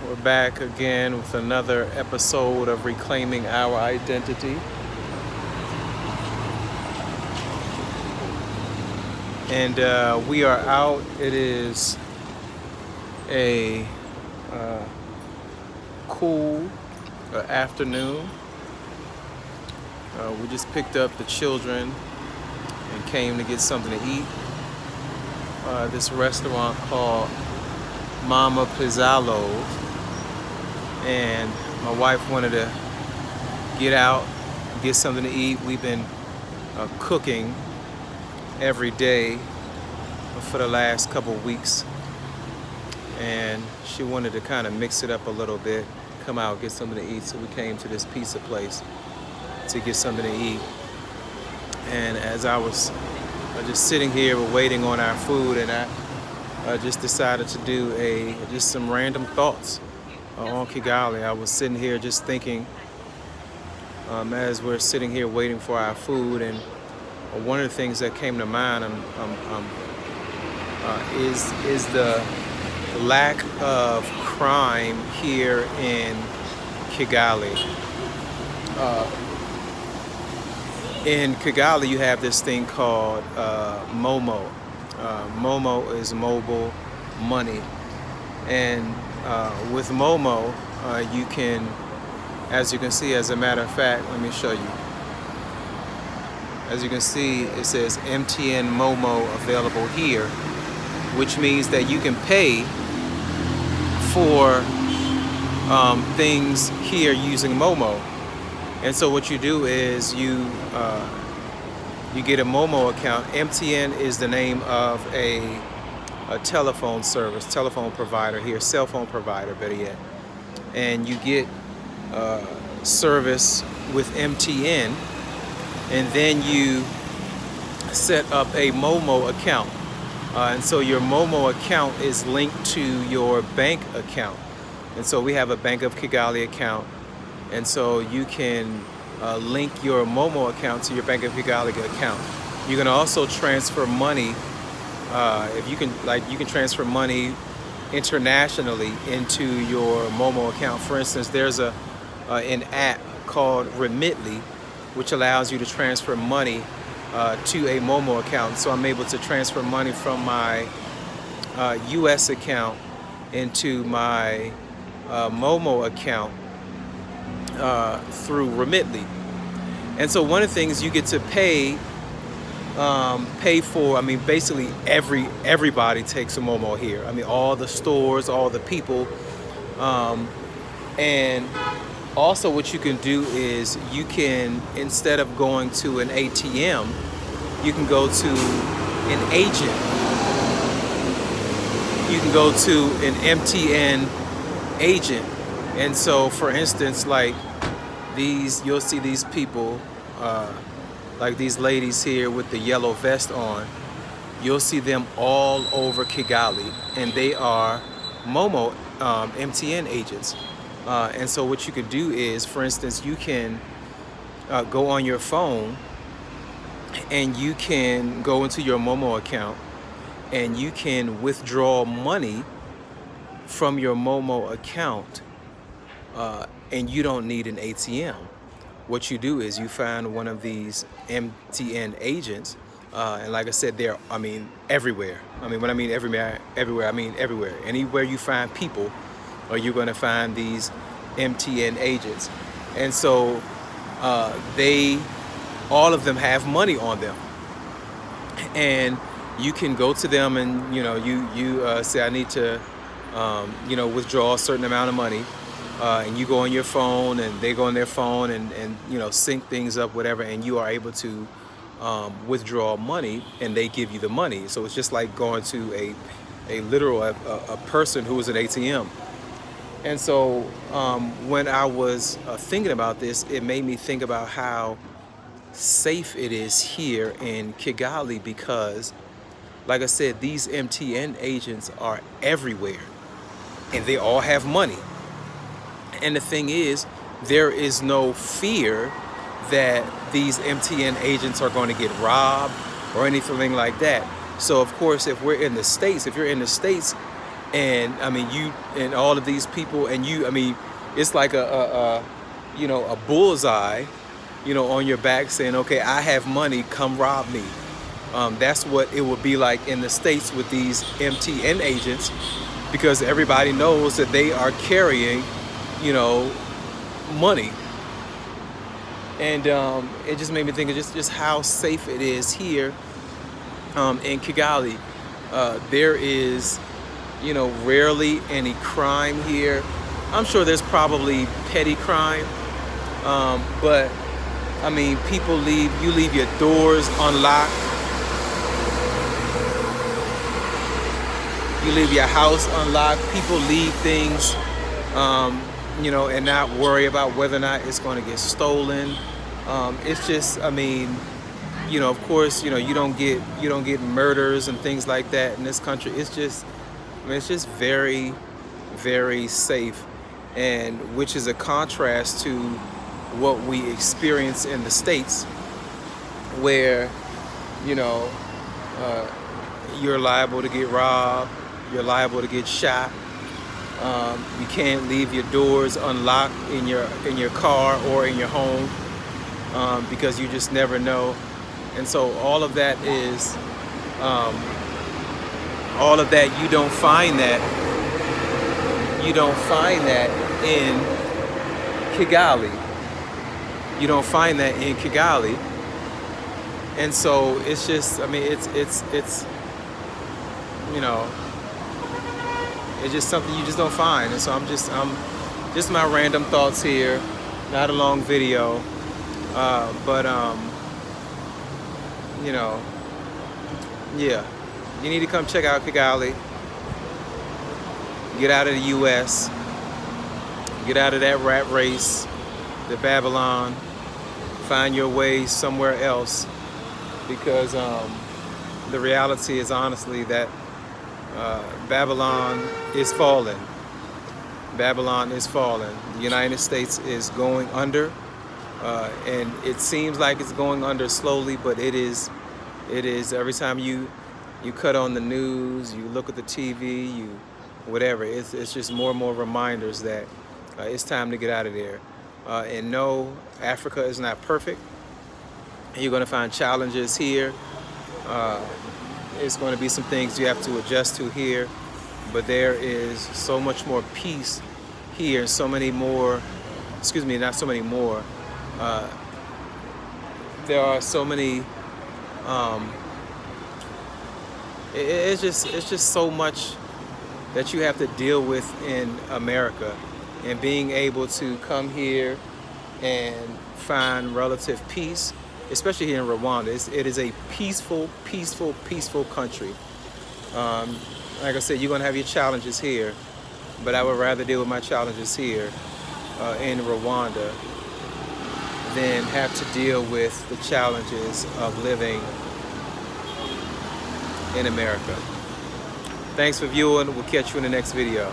We're back again with another episode of Reclaiming Our Identity. And we are out. It is a cool afternoon. We just picked up the children and came to get something to eat. This restaurant called Mama Pizzalo's, and my wife wanted to get out, get something to eat. We've been cooking every day for the last couple of weeks, and she wanted to kind of mix it up a little bit, come out, get something to eat. So we came to this pizza place to get something to eat. And as I was just sitting here waiting on our food, and I just decided to do just some random thoughts on Kigali. I was sitting here just thinking as we're sitting here waiting for our food, and one of the things that came to mind is the lack of crime here in Kigali. In Kigali, you have this thing called Momo. Momo is mobile money, and with Momo, you can, as you can see, as a matter of fact, let me show you. As you can see, it says MTN Momo available here, which means that you can pay for things here using Momo. And so what you do is you get a Momo account. MTN is the name of a telephone service, telephone provider here, cell phone provider, better yet. And you get service with MTN, and then you set up a Momo account. And so your Momo account is linked to your bank account. And so we have a Bank of Kigali account. And so you can link your Momo account to your Bank of Kigali account. You can also transfer money. If you can transfer money internationally into your Momo account. For instance, there's an app called Remitly, which allows you to transfer money to a Momo account. So I'm able to transfer money from my U.S. account into my Momo account through Remitly. And so one of the things you get to pay for, basically everybody takes a Momo here. All the stores, all the people, and also what you can do is you can, instead of going to an ATM, you can go to an agent. You can go to an MTN agent. And so, for instance, like you'll see these people, like these ladies here with the yellow vest on. You'll see them all over Kigali, and they are Momo MTN agents. And so what you could do is, for instance, you can go on your phone, and you can go into your Momo account, and you can withdraw money from your Momo account, and you don't need an ATM. What you do is you find one of these MTN agents, and like I said, they're everywhere. When I mean everywhere, I mean everywhere. Anywhere you find people, or you're going to find these MTN agents. And so all of them have money on them, and you can go to them, and you say, I need to withdraw a certain amount of money, and you go on your phone, and they go on their phone, and sync things up, whatever, and you are able to withdraw money, and they give you the money. So it's just like going to a literal person who is an ATM. And so when I was thinking about this, it made me think about how safe it is here in Kigali, because, like I said, these MTN agents are everywhere, and they all have money. And the thing is, there is no fear that these MTN agents are going to get robbed or anything like that. So of course, if you're in the States, And I mean, you and all of these people, and you, I mean, it's like a bullseye, on your back saying, okay, I have money, come rob me. That's what it would be like in the States with these MTN agents, because everybody knows that they are carrying, money. And it just made me think of just how safe it is here in Kigali. There is, rarely any crime here. I'm sure there's probably petty crime, but I mean, you leave your doors unlocked. You leave your house unlocked. People leave things, and not worry about whether or not it's going to get stolen. It's just, I mean, of course, you don't get murders and things like that in this country. It's just, I mean, it's just very, very safe, and which is a contrast to what we experience in the States, where, you're liable to get robbed, you're liable to get shot. You can't leave your doors unlocked in your car or in your home, because you just never know. And so all of that is, you don't find that in Kigali. You don't find that in Kigali. And so it's just, I mean, it's it's just something you just don't find. And so I'm just my random thoughts here, not a long video, but yeah, you need to come check out Kigali. Get out of the U.S. Get out of that rat race, the Babylon. Find your way somewhere else, because the reality is honestly that Babylon is falling. Babylon is falling. The United States is going under, and it seems like it's going under slowly, but it is. Every time you cut on the news, you look at the TV, whatever. It's just more and more reminders that it's time to get out of there. And no, Africa is not perfect. You're going to find challenges here. It's going to be some things you have to adjust to here, but there is so much more peace here, so many more, not so many more, there are so many, it's just so much that you have to deal with in America, and being able to come here and find relative peace, especially here in Rwanda. It is a peaceful country. Like I said, you're going to have your challenges here, but I would rather deal with my challenges here in Rwanda than have to deal with the challenges of living in America. Thanks for viewing. We'll catch you in the next video.